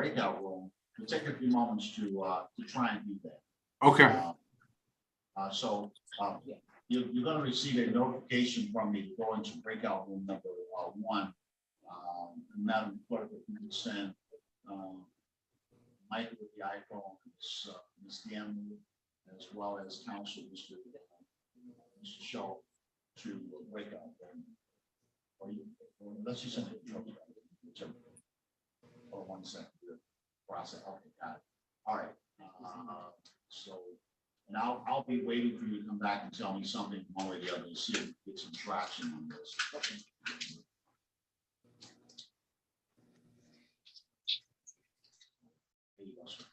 breakout room, to take a few moments to try and do that. Okay. You're going to receive a notification from me to go into breakout room number 1. Madam Clerk, if you can send Mike with the iPhone, Ms. Gamble, as well as Council Mr. Shaw to breakout room. Or unless you send it to or 1 second process. Okay, got it. All right. And I'll be waiting for you to come back and tell me something one way or the other to see if we get some traction on this. Okay. There you go, sir.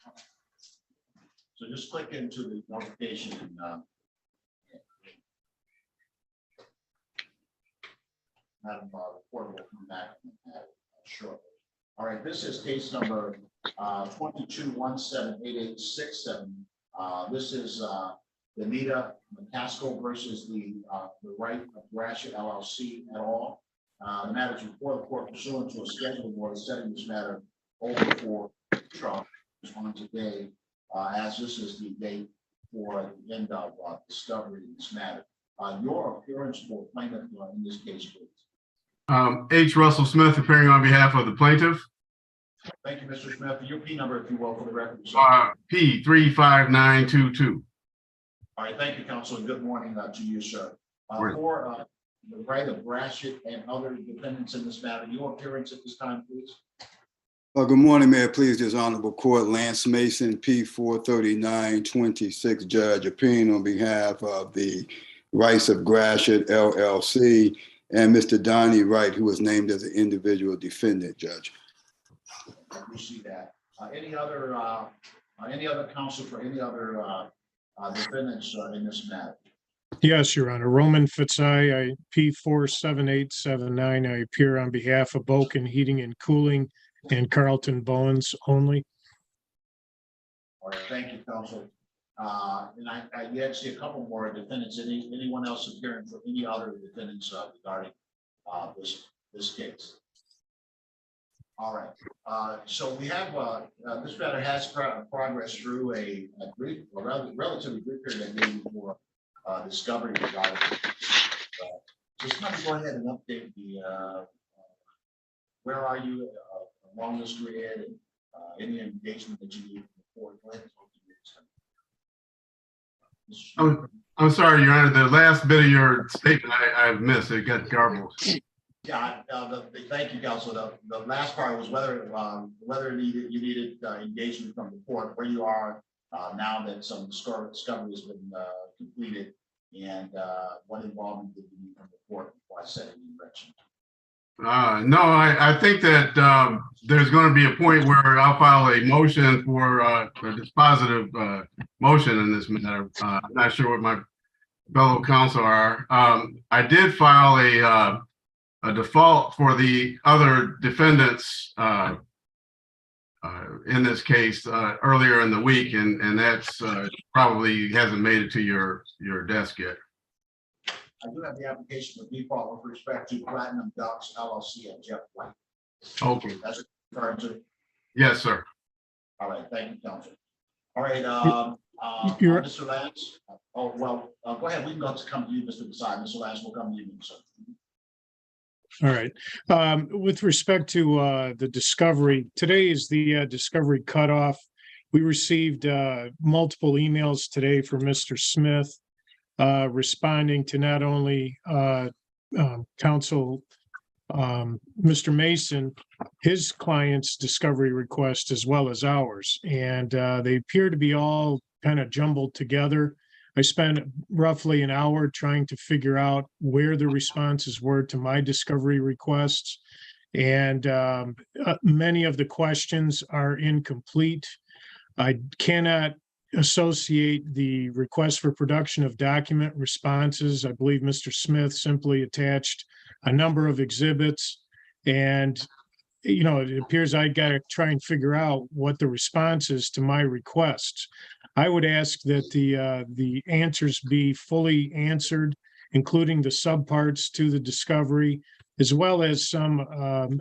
So just click into the notification and Madam Reporter will come back and shortly. All right, this is case number 22178867. This is Benita McCaskill versus the right of Gratiot LLC et al. The matter is before the court pursuant to a scheduled order setting this matter over for trial on today, as this is the date for the end of discovery in this matter. Your appearance for plaintiff in this case, please. H. Russell Smith appearing on behalf of the plaintiff. Thank you, Mr. Smith. Your P number, if you will, for the record. P35922. All right, thank you, Counsel, and good morning to you, sir. For the right of Gratiot and other defendants in this matter, your appearance at this time, please. Good morning, Mayor. Please, this honorable court, Lance Mason, P43926, judge, appearing on behalf of the rights of Gratiot LLC and Mr. Donnie Wright, who was named as an individual defendant, Judge. We see that. Any other counsel for any other defendants in this matter? Yes, Your Honor. Roman Fitzai, P47879. I appear on behalf of Boken Heating and Cooling and Carlton Bowens only. All right, thank you, counsel. And I yet see a couple more defendants. Anyone else appearing for any other defendants regarding this case? All right. So we have this matter has progressed through a relatively brief period that gave for discovery regarding. Just kind of go ahead and update the where are you along this grid and any engagement that you need before. Go ahead. I'm sorry, Your Honor. The last bit of your statement I missed. It got garbled. Yeah, thank you, Counsel. The last part was whether you needed engagement from the court, where you are now that some discovery has been completed, and what involvement did you need from the court before I set any direction? No, I think that there's going to be a point where I'll file a motion for a dispositive motion in this matter. I'm not sure what my fellow counsel are. I did file a default for the other defendants in this case earlier in the week, and that's probably hasn't made it to your desk yet. I do have the application for default with respect to Platinum Ducks LLC and Jeff White. Okay. That's referred to. Yes, sir. All right, thank you, Counsel. All right, Mr. Lance. Oh, well, go ahead. We can come to you, Mr. Beside. Mr. Lance, we'll come to you, sir. All right. With respect to the discovery, today is the discovery cutoff. We received multiple emails today from Mr. Smith responding to not only counsel Mr. Mason, his client's discovery request, as well as ours. And they appear to be all kind of jumbled together. I spent roughly an hour trying to figure out where the responses were to my discovery requests. And many of the questions are incomplete. I cannot associate the request for production of document responses. I believe Mr. Smith simply attached a number of exhibits, and it appears I got to try and figure out what the response is to my requests. I would ask that the answers be fully answered, including the subparts to the discovery, as well as some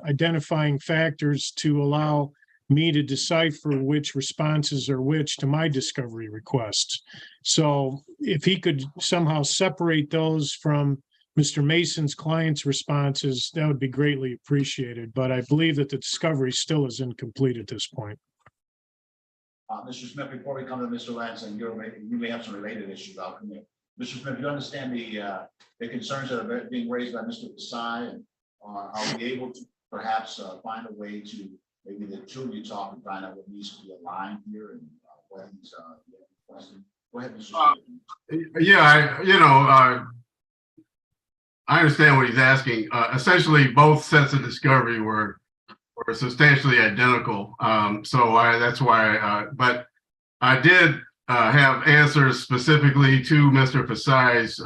identifying factors to allow me to decipher which responses are which to my discovery requests. So if he could somehow separate those from Mr. Mason's client's responses, that would be greatly appreciated. But I believe that the discovery still is incomplete at this point. Mr. Smith, before we come to Mr. Lansing, you may have some related issues. I'll come in. Mr. Smith, you understand the concerns that are being raised by Mr. Desai, and are we able to perhaps find a way to maybe the two of you talk and find out what needs to be aligned here and what he's requesting? Go ahead, Mr. Smith. Yeah, I understand what he's asking. Essentially, both sets of discovery were substantially identical. That's why, but I did have answers specifically to Mr. Fasai's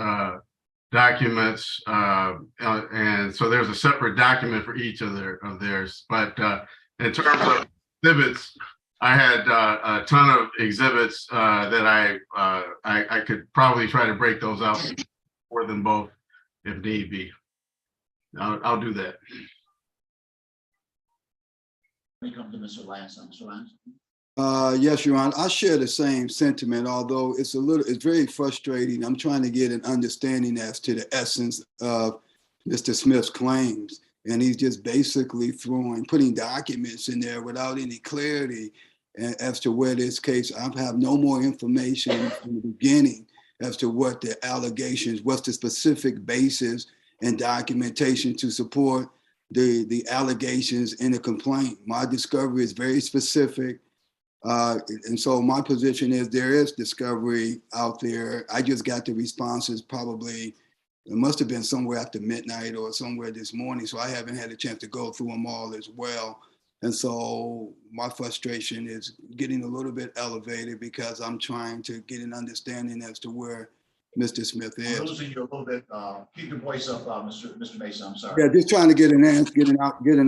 documents. And so there's a separate document for each of theirs. But in terms of exhibits, I had a ton of exhibits that I could probably try to break those out more than both if need be. I'll do that. Let me come to Mr. Lansing. Mr. Lansing. Yes, Your Honor. I share the same sentiment, although it's very frustrating. I'm trying to get an understanding as to the essence of Mr. Smith's claims. And he's just basically putting documents in there without any clarity as to where this case, I have no more information from the beginning as to what the allegations, what's the specific basis and documentation to support the allegations in the complaint. My discovery is very specific. And so my position is there is discovery out there. I just got the responses probably, it must have been somewhere after midnight or somewhere this morning. So I haven't had a chance to go through them all as well. And so my frustration is getting a little bit elevated because I'm trying to get an understanding as to where Mr. Smith is. I'm losing you a little bit. Keep your voice up, Mr. Mason. I'm sorry. Yeah, just trying to get an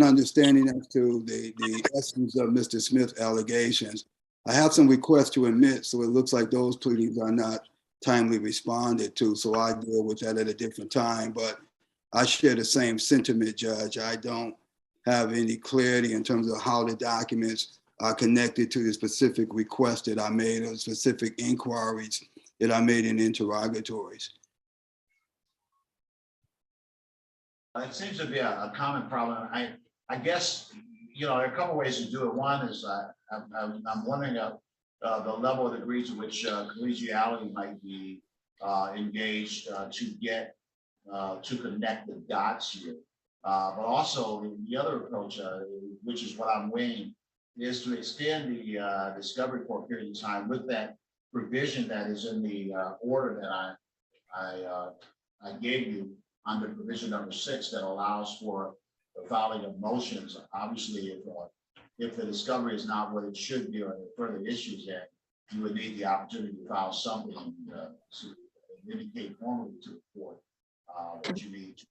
understanding as to the essence of Mr. Smith's allegations. I have some requests to admit, so it looks like those pleadings are not timely responded to. So I deal with that at a different time. But I share the same sentiment, Judge. I don't have any clarity in terms of how the documents are connected to the specific requests that I made or specific inquiries that I made in interrogatories. It seems to be a common problem. I guess, there are a couple ways to do it. One is I'm wondering the level of degree to which collegiality might be engaged to get to connect the dots here. But also the other approach, which is what I'm weighing, is to extend the discovery for a period of time with that provision that is in the order that I gave you under provision number 6 that allows for the filing of motions. Obviously, if the discovery is not what it should be or the further issues, that you would need the opportunity to file something to indicate formally to the court what you need to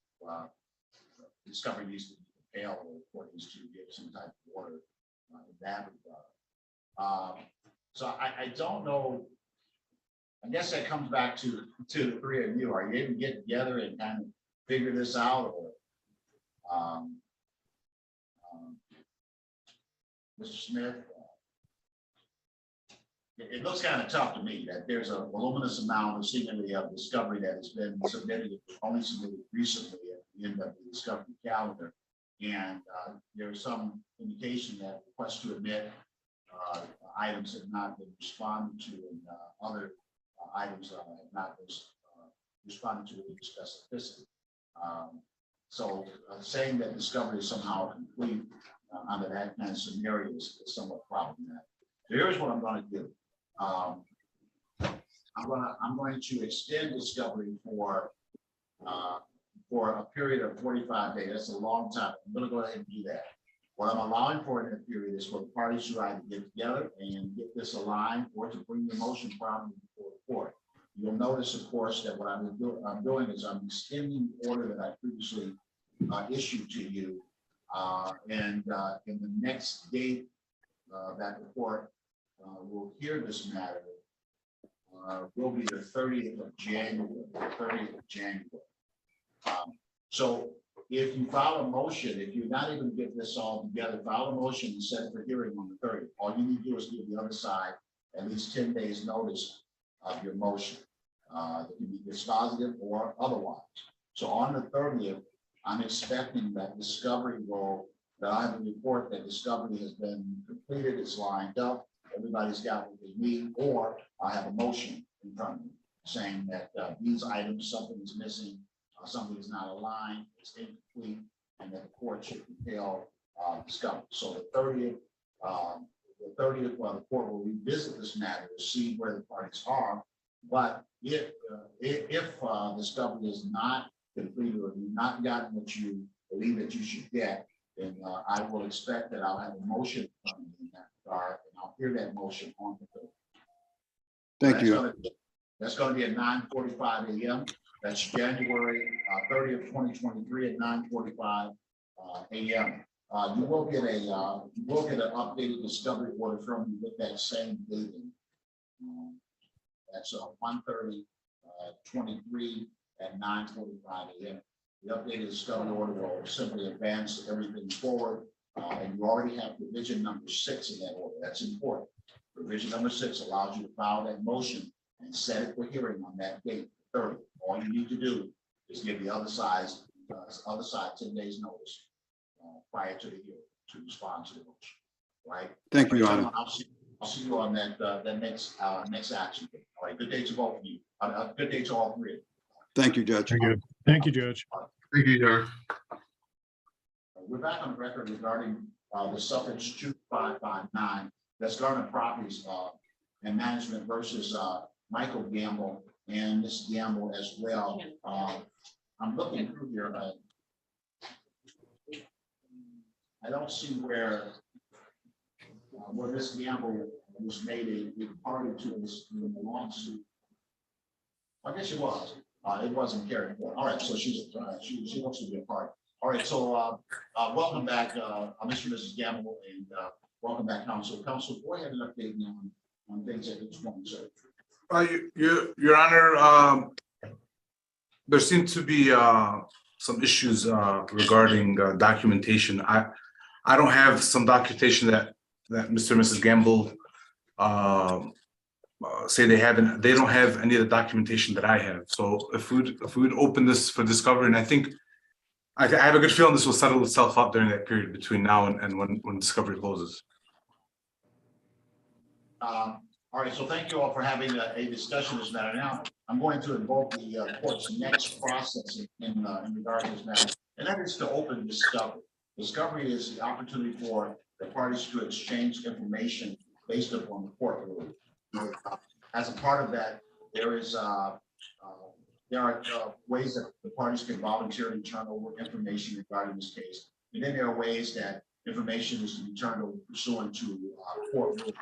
discovery needs to be prepared, or the court needs to give some type of order in that regard. So I don't know. I guess that comes back to the three of you. Are you able to get together and kind of figure this out, or Mr. Smith? It looks kind of tough to me that there's a voluminous amount of seemingly of discovery that has been submitted, only submitted recently at the end of the discovery calendar, and there's some indication that requests to admit items have not been responded to, and other items have not been responded to with specificity. So saying that discovery is somehow complete under that kind of scenario is somewhat problematic. So here's what I'm going to do. I'm going to extend discovery for a period of 45 days. That's a long time. I'm going to go ahead and do that. What I'm allowing for in that period is for the parties to either get together and get this aligned, or to bring the motion properly before the court. You'll notice, of course, that what I'm doing is I'm extending the order that I previously issued to you, and in the next date that the court will hear this matter will be the 30th of January. So if you file a motion, if you're not able to get this all together, file a motion and set it for hearing on the 30th. All you need to do is give the other side at least 10 days notice of your motion. That can be dispositive or otherwise. So on the 30th, I'm expecting that that I have a report that discovery has been completed, it's lined up, everybody's got what they need, or I have a motion in front of me saying that these items, something is missing, something is not aligned, it's incomplete, and that the court should compel discovery. So the 30th, well, the court will revisit this matter to see where the parties are. But if discovery is not completed or you've not gotten what you believe that you should get, then I will expect that I'll have a motion in that regard, and I'll hear that motion on the 30th. Thank you. That's going to be at 9:45 a.m. That's January 30th, 2023 at 9:45 a.m. You will get an updated discovery order from me with that same dating. That's 1/30/23 at 9:45 a.m. The updated discovery order will simply advance everything forward, and you already have provision number 6 in that order. That's important. Provision number 6 allows you to file that motion and set it for hearing on that date, 30. All you need to do is give the other side 10 days notice prior to the hearing to respond to the motion. Right? Thank you, Your Honor. I'll see you on that next action date. All right. Good day to both of you. Good day to all three of you. Thank you, Judge. Very good. Thank you, Judge. Thank you, Judge. We're back on the record regarding the suffrage 2559. That's Garner Properties and Management versus Michael Gamble and Miss Gamble as well. I'm looking through here. I don't see where Miss Gamble was made a party to this lawsuit. I guess it was. It wasn't carried forward. All right, so she wants to be a part. All right, so welcome back, Mr. and Mrs. Gamble, and welcome back, Counsel. Counsel, go ahead and update me on things at each point, sir. Your Honor, there seem to be some issues regarding documentation. I don't have some documentation that Mr. and Mrs. Gamble say they don't have any of the documentation that I have. So if we'd open this for discovery, and I think I have a good feeling this will settle itself out during that period between now and when discovery closes. All right, so thank you all for having a discussion of this matter. Now, I'm going to invoke the court's next process in regard to this matter, and that is to open discovery. Discovery is the opportunity for the parties to exchange information based upon the court ruling. As a part of that, there are ways that the parties can voluntarily turn over information regarding this case. And then there are ways that information is to be turned over pursuant to court rules.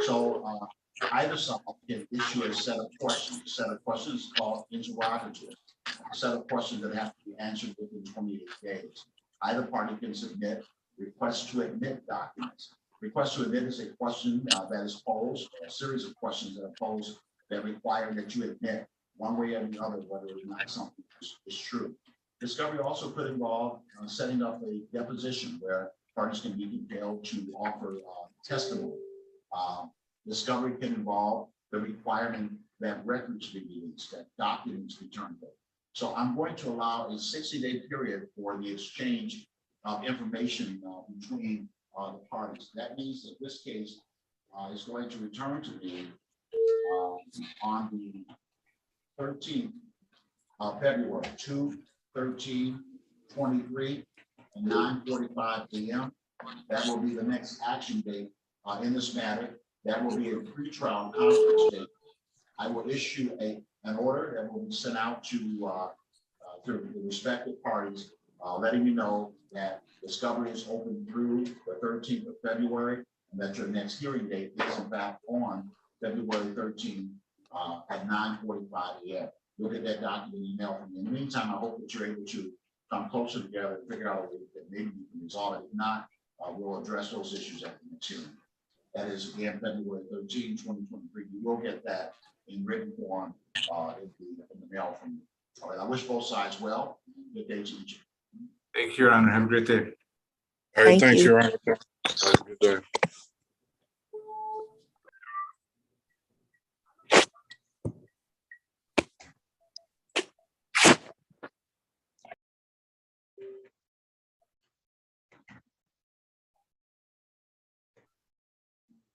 So either side can issue a set of questions. A set of questions called interrogatory. A set of questions that have to be answered within 28 days. Either party can submit requests to admit documents. Request to admit is a question that is posed, a series of questions that are posed that require that you admit one way or the other whether or not something is true. Discovery also could involve setting up a deposition where parties can be compelled to offer testimony. Discovery can involve the requirement that records be released, that documents be turned over. So I'm going to allow a 60-day period for the exchange of information between the parties. That means that this case is going to return to me on the 13th of February, 2/13/23 at 9:45 a.m. That will be the next action date in this matter. That will be a pretrial conference date. I will issue an order that will be sent out to the respective parties, letting you know that discovery is open through the 13th of February, and that your next hearing date is in fact on February 13th at 9:45 a.m. You'll get that document email from me. In the meantime, I hope that you're able to come closer together and figure out a way that maybe we can resolve it. If not, we'll address those issues at the next hearing. That is again February 13, 2023. You will get that in written form in the mail from All right, I wish both sides well. Good day to each. Thank you, Your Honor. Have a great day. All right, Thank thanks, you. Your Honor. Have a good day.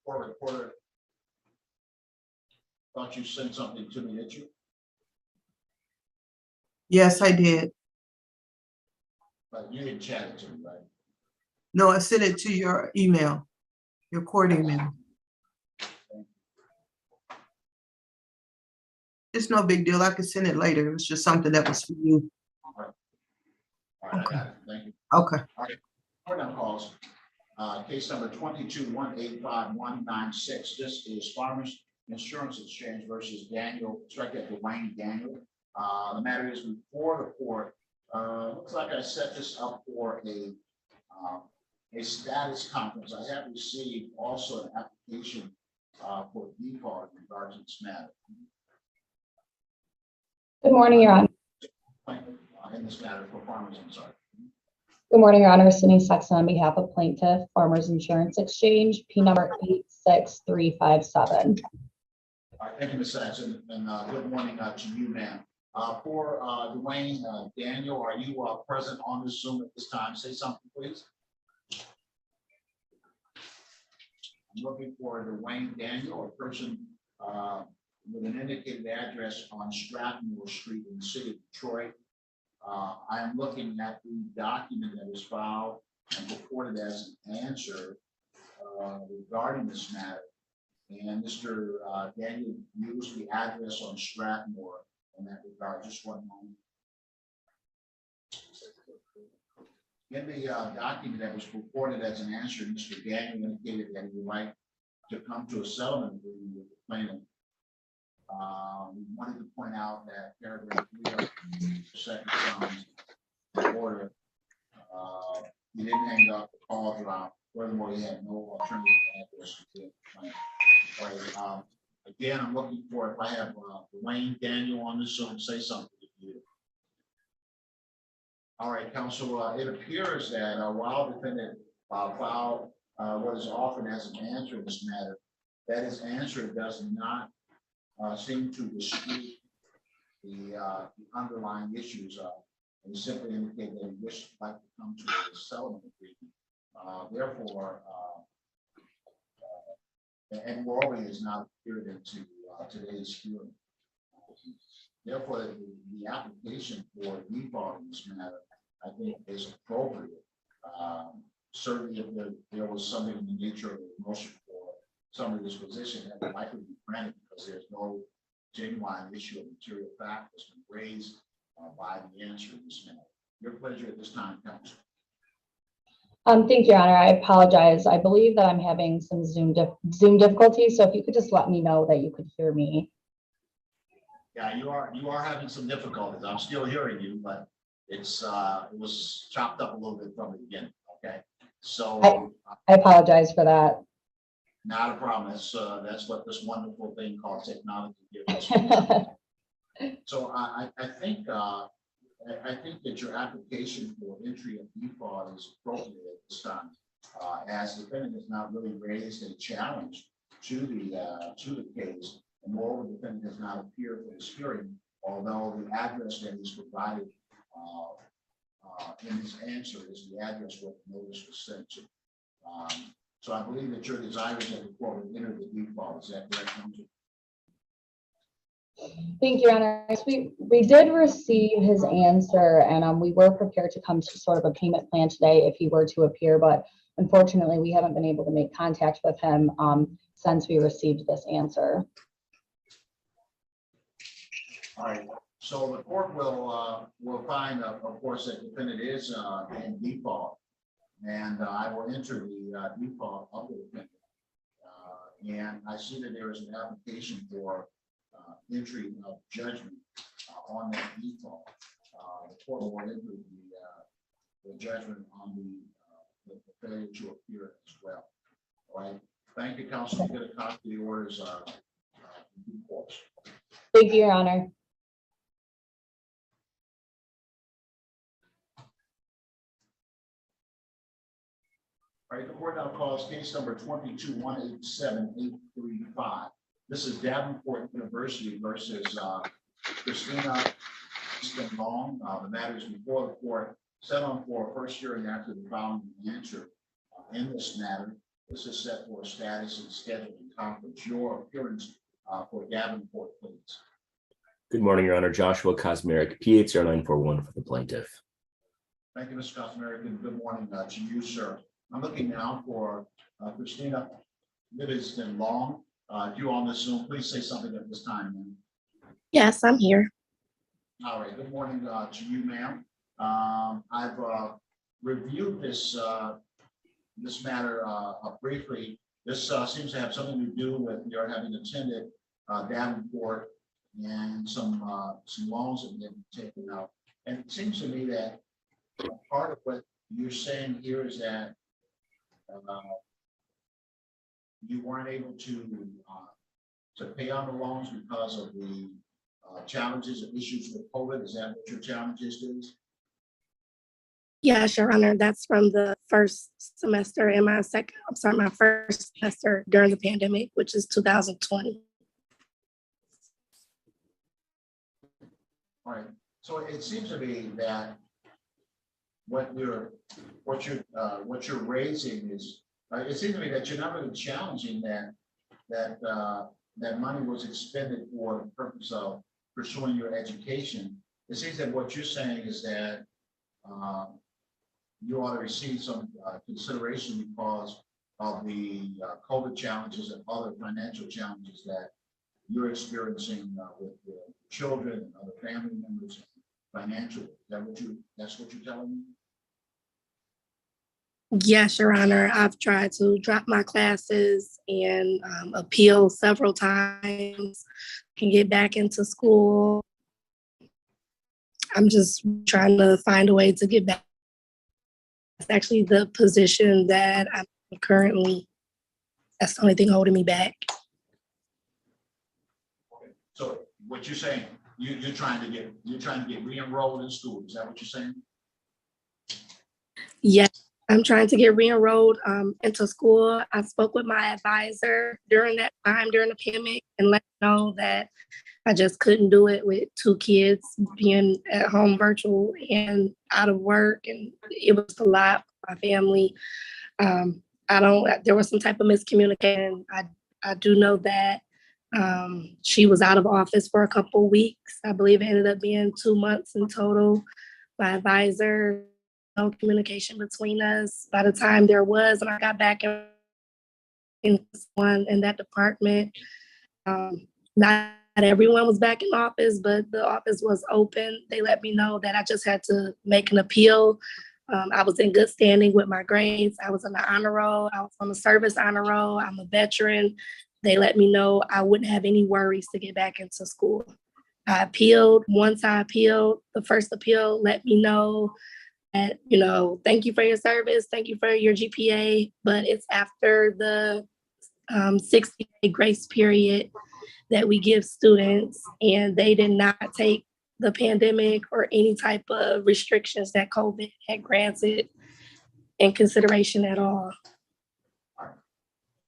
Court reporter, thought you sent something to me, did you? Yes, I did. But you didn't chat it to me, right? No, I sent it to your email, your court email. It's no big deal. I could send it later. It was just something that was for you. All right, I got it. Thank you. Okay. Court now calls, case number 22-185-196. This is Farmers Insurance Exchange versus Daniel, Director Dwayne Daniel. The matter is before the court. Looks like I set this up for a status conference. I have received also an application for default in regards to this matter. Good morning, Your Honor. In this matter for Farmers, I'm sorry. Good morning, Your Honor. Cindy Sexton on behalf of Plaintiff Farmers Insurance Exchange, P number 86357. All right, thank you, Ms. Saxon, and good morning to you, ma'am. For Dwayne Daniel, are you present on this Zoom at this time? Say something, please. I'm looking for Dwayne Daniel, a person with an indicated address on Strathmore Street in the city of Detroit. I am looking at the document that was filed and reported as an answer regarding this matter. And Mr. Daniel used the address on Strathmore in that regard. Just one moment. In the document that was reported as an answer, Mr. Daniel indicated that he would like to come to a settlement agreement with the plaintiff. We wanted to point out that paragraph 3 of the second summons order, he didn't hang up, the call dropped. Furthermore, he had no alternative address to the plaintiff. Right. Again, I'm looking for, if I have Dwayne Daniel on this, so say something if you. All right, counsel, it appears that while the defendant filed what is offered as an answer in this matter, that his answer does not seem to dispute the underlying issues. He simply indicated that he wished to like to come to a settlement agreement. Therefore, and moreover, is not appeared into today's hearing. Therefore, the application for default in this matter, I think, is appropriate. Certainly, if there was something in the nature of a motion for some of this position, that would likely be granted because there's no genuine issue of material fact that's been raised by the answer in this matter. Your pleasure at this time, counsel. Thank you, Your Honor. I apologize. I believe that I'm having some Zoom difficulties. So if you could just let me know that you could hear me. Yeah, you are having some difficulties. I'm still hearing you, but it's it was chopped up a little bit from the beginning. Okay, so I apologize for that. not a problem. That's what this wonderful thing called technology gives us. So I think that your application for entry of default is appropriate at this time, as the defendant has not really raised a challenge to the case, and moreover, the defendant has not appeared for this hearing, although the address that he's provided in his answer is the address where the notice was sent to. So I believe that your desire is that the court would enter the default. Is that correct, counsel? Thank you, Your Honor. We did receive his answer, and we were prepared to come to sort of a payment plan today if he were to appear, but unfortunately, we haven't been able to make contact with him since we received this answer. All right. So the court will find, of course, that the defendant is in default, and I will enter the default of the defendant. And I see that there is an application for entry of judgment on that default. The court will enter the judgment on the failure to appear as well. All right. Thank you, counsel. Get a copy of the orders in due course. Thank you, Your Honor. All right, the court now calls case number 22-187-835. This is Davenport University versus Christina Long. The matter is before the court, set on for a first hearing after the following answer in this matter. This is set for status and scheduling conference. Your appearance for Davenport, please. Good morning, Your Honor. Joshua Kosmeric, P80941 for the plaintiff. Thank you, Mr. Kosmeric, and good morning to you, sir. I'm looking now for Christina Livingston Long. You on the Zoom, please say something at this time, ma'am. Yes, I'm here. All right, good morning to you, ma'am. I've reviewed this this matter briefly. This seems to have something to do with your having attended Davenport and some loans that have been taken out. And it seems to me that part of what you're saying here is that you weren't able to pay on the loans because of the challenges and issues with COVID. Is that what your challenges is? Yes, Your Honor, that's from the first semester in my my first semester during the pandemic, which is 2020. All right. So it seems to me that what you're raising is, it seems to me that you're not really challenging that money was expended for the purpose of pursuing your education. It seems that what you're saying is that you ought to receive some consideration because of the COVID challenges and other financial challenges that you're experiencing with your children and other family members financially. That's what you're telling me? Yes, Your Honor, I've tried to drop my classes and appeal several times, can get back into school. I'm just trying to find a way to get back. It's actually the position that I'm currently, that's the only thing holding me back. Okay. So what you're saying, you're trying to get re-enrolled in school. Is that what you're saying? Yes, I'm trying to get re-enrolled into school. I spoke with my advisor during that time, during the pandemic, and let me know that I just couldn't do it with 2 kids being at home virtual and out of work. And it was a lot for my family. There was some type of miscommunication. I do know that she was out of office for a couple of weeks. I believe it ended up being 2 months in total. My advisor, no communication between us. By the time there was, and I got back in that department, not everyone was back in office, but the office was open. They let me know that I just had to make an appeal. I was in good standing with my grades. I was on the honor roll. I was on the service honor roll. I'm a veteran. They let me know I wouldn't have any worries to get back into school. I appealed. Once I appealed, the first appeal let me know that, thank you for your service. Thank you for your GPA. But it's after the 60-day grace period that we give students, and they did not take the pandemic or any type of restrictions that COVID had granted in consideration at all. All right.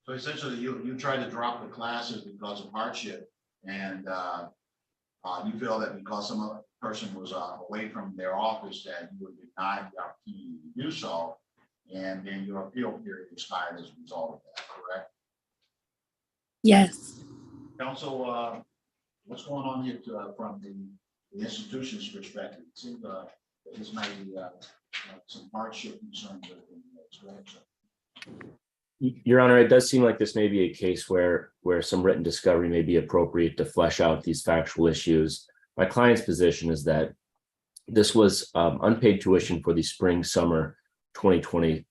So essentially, you tried to drop the classes because of hardship, and you feel that because some other person was away from their office, that you were denied the opportunity to do so, and then your appeal period expired as a result of that, correct? Yes. Counsel, what's going on here from the institution's perspective? It seems that this might be some hardship concerns with the correct? Your Honor, it does seem like this may be a case where some written discovery may be appropriate to flesh out these factual issues. My client's position is that this was unpaid tuition for the spring-summer 2020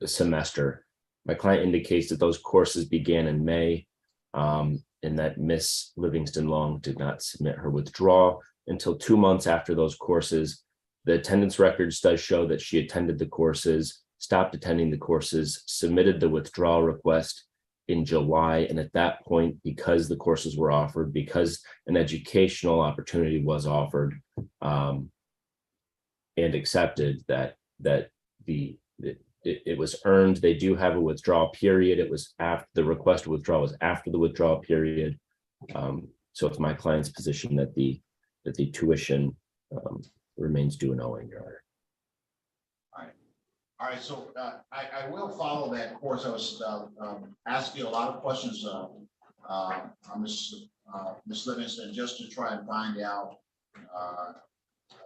semester. My client indicates that those courses began in May, and that Miss Livingston Long did not submit her withdrawal until 2 months after those courses. The attendance records does show that she attended the courses, stopped attending the courses, submitted the withdrawal request in July. And at that point, because the courses were offered, because an educational opportunity was offered and accepted, that the it was earned. They do have a withdrawal period. It was after the request to withdraw was after the withdrawal period. So it's my client's position that the tuition remains due and owing, Your Honor. All right, so I will follow that course. I was asking a lot of questions on Ms. Livingston, just to try and find out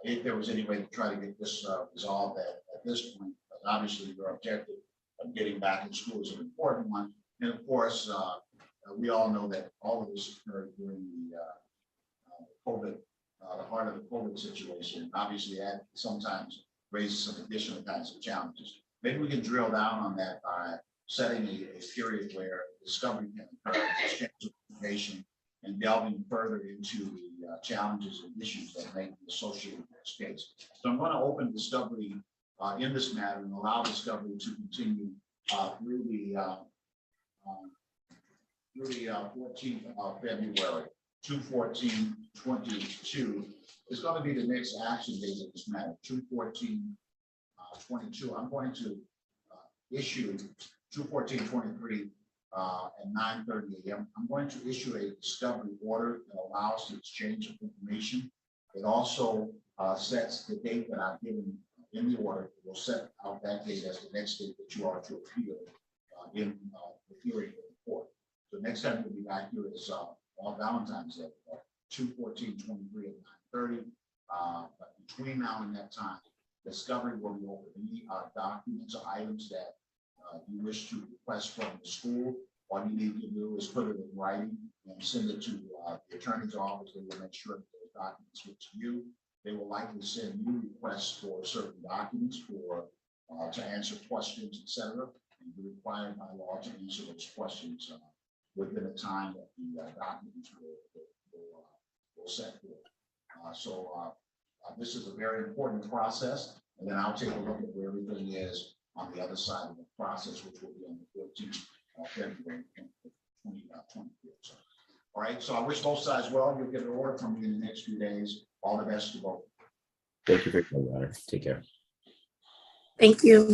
if there was any way to try to get this resolved at this point. But obviously, your objective of getting back in school is an important one. And of course, we all know that all of this occurred during the COVID, the heart of the COVID situation. Obviously, that sometimes raises some additional kinds of challenges. Maybe we can drill down on that by setting a period where discovery can occur, exchange of information, and delving further into the challenges and issues that may be associated with this case. So I'm going to open discovery in this matter and allow discovery to continue through the 14th of February. 2/14/22 is going to be the next action date of this matter. 2/14/22. I'm going to issue 2/14/23 at 9:30 a.m. I'm going to issue a discovery order that allows the exchange of information. It also sets the date that I've given in the order. It will set out that date as the next date that you are to appeal in the hearing of the court. So next time we'll be back here is on Valentine's Day, 2/14/23 at 9:30. But between now and that time, discovery will be over any documents or items that you wish to request from the school. All you need to do is put it in writing and send it to the attorney's office. They will make sure that those documents get to you. They will likely send you requests for certain documents for to answer questions, etc. And you're required by law to answer those questions within the time that the documents will set forth. So this is a very important process, and then I'll take a look at where everything is on the other side of the process, which will be on the 14th of February 2023. So, all right, so I wish both sides well. You'll get an order from me in the next few days. All the best to both. Thank you very much, Your Honor. Take care. Thank you.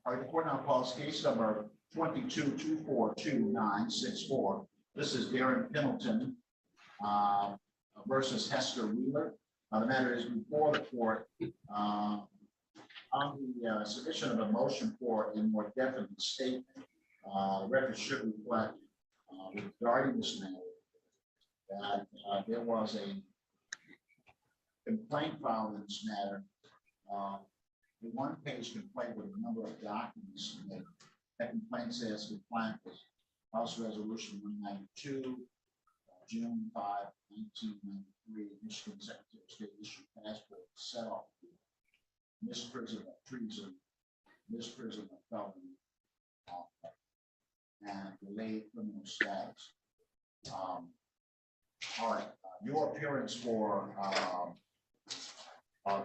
All right, the court now calls case number 22-242964. This is Darren Pendleton versus Hester Wheeler. The matter is before the court on the submission of a motion for a more definite statement. The record should reflect regarding this matter that there was a complaint filed in this matter. The one-page complaint with a number of documents. That complaint says compliant with House Resolution 192, June 5, 1993, Michigan Secretary of State issued passport set off misprision of treason, misprision of felony, and delayed criminal status. All right, your appearance for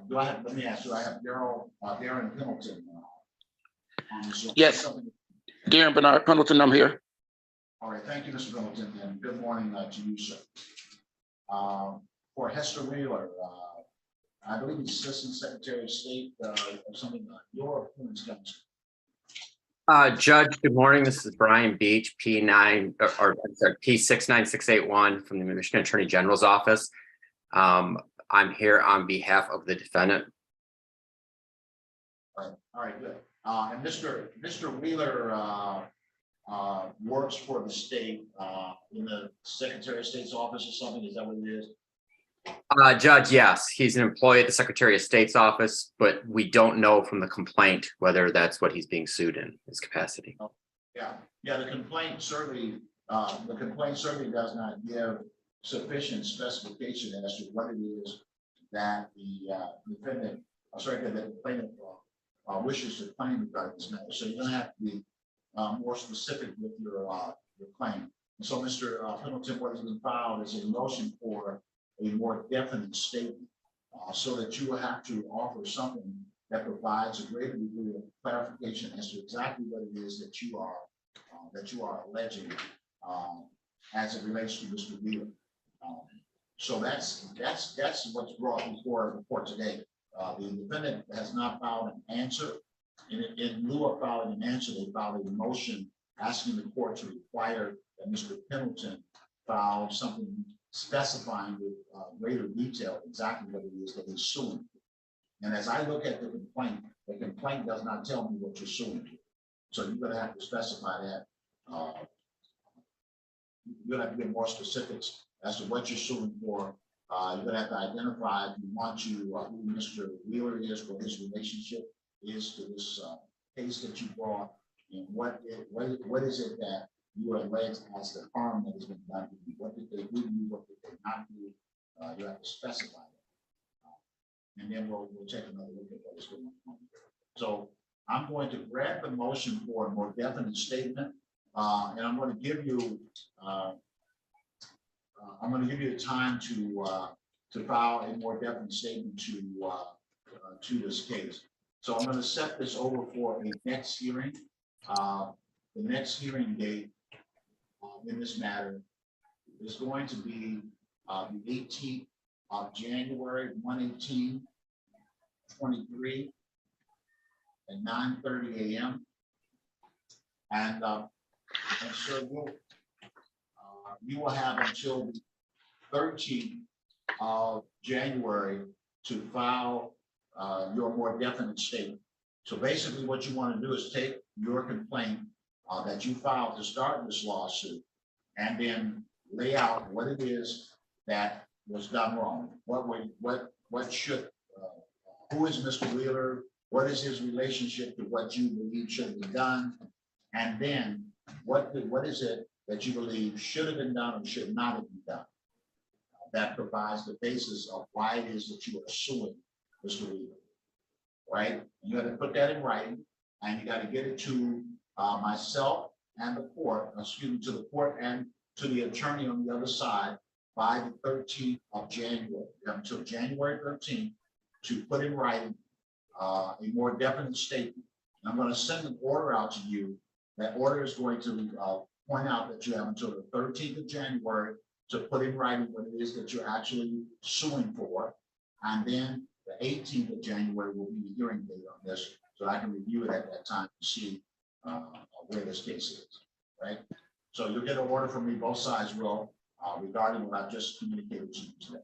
let me ask you, I have Darren Pendleton. Yes, Darren Bernard Pendleton, I'm here. All right, thank you, Mr. Pendleton, and good morning to you, sir. For Hester Wheeler, I believe he's Assistant Secretary of State or something. Your appearance comes. Judge, good morning. This is Brian Beach, P69681 from the Michigan Attorney General's office. I'm here on behalf of the defendant. All right, good. And Mr. Wheeler works for the state in the Secretary of State's office or something. Is that what it is? Judge, yes, he's an employee at the Secretary of State's office, but we don't know from the complaint whether that's what he's being sued in his capacity. Yeah, the complaint certainly does not give sufficient specification as to what it is that the defendant, that the plaintiff wishes to claim regarding this matter. So you're going to have to be more specific with your claim. And so, Mr. Pendleton, what has been filed is a motion for a more definite statement, so that you will have to offer something that provides a greater degree of clarification as to exactly what it is that you are alleging as it relates to Mr. Wheeler. So that's what's brought before the court today. The defendant has not filed an answer. In lieu of filing an answer, they filed a motion asking the court to require that Mr. Pendleton file something specifying with greater detail exactly what it is that he's suing. And as I look at the complaint does not tell me what you're suing for. So you're going to have to specify that. You're going to have to get more specifics as to what you're suing for. You're going to have to identify if you want to who Mr. Wheeler is, what his relationship is to this case that you brought, and what is it that you are alleged as the harm that has been done to you? What did they do to you? What did they not do? You have to specify that, and then we'll take another look at what is going on. So I'm going to grant the motion for a more definite statement, and I'm going to give you the time to file a more definite statement to this case. So I'm going to set this over for a next hearing. The next hearing date in this matter is going to be the 18th of January, 1/18/23 at 9:30 a.m. And so you will have until the 13th of January to file your more definite statement. So basically what you want to do is take your complaint that you filed to start this lawsuit and then lay out what it is that was done wrong. What should, who is Mr. Wheeler? What is his relationship to what you believe should be done? And then what is it that you believe should have been done or should not have been done? That provides the basis of why it is that you are suing Mr. Wheeler, right? You got to put that in writing, and you got to get it to myself and the court, to the court and to the attorney on the other side by the 13th of January. You have until January 13th to put in writing a more definite statement. And I'm going to send an order out to you. That order is going to point out that you have until the 13th of January to put in writing what it is that you're actually suing for. And then the 18th of January will be the hearing date on this, so I can review it at that time to see where this case is, right? So you'll get an order from me, both sides will, regarding what I've just communicated to you today.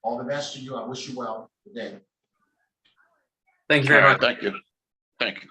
All the best to you. I wish you well. Good day. Thank you very much. Thank you. Thank you.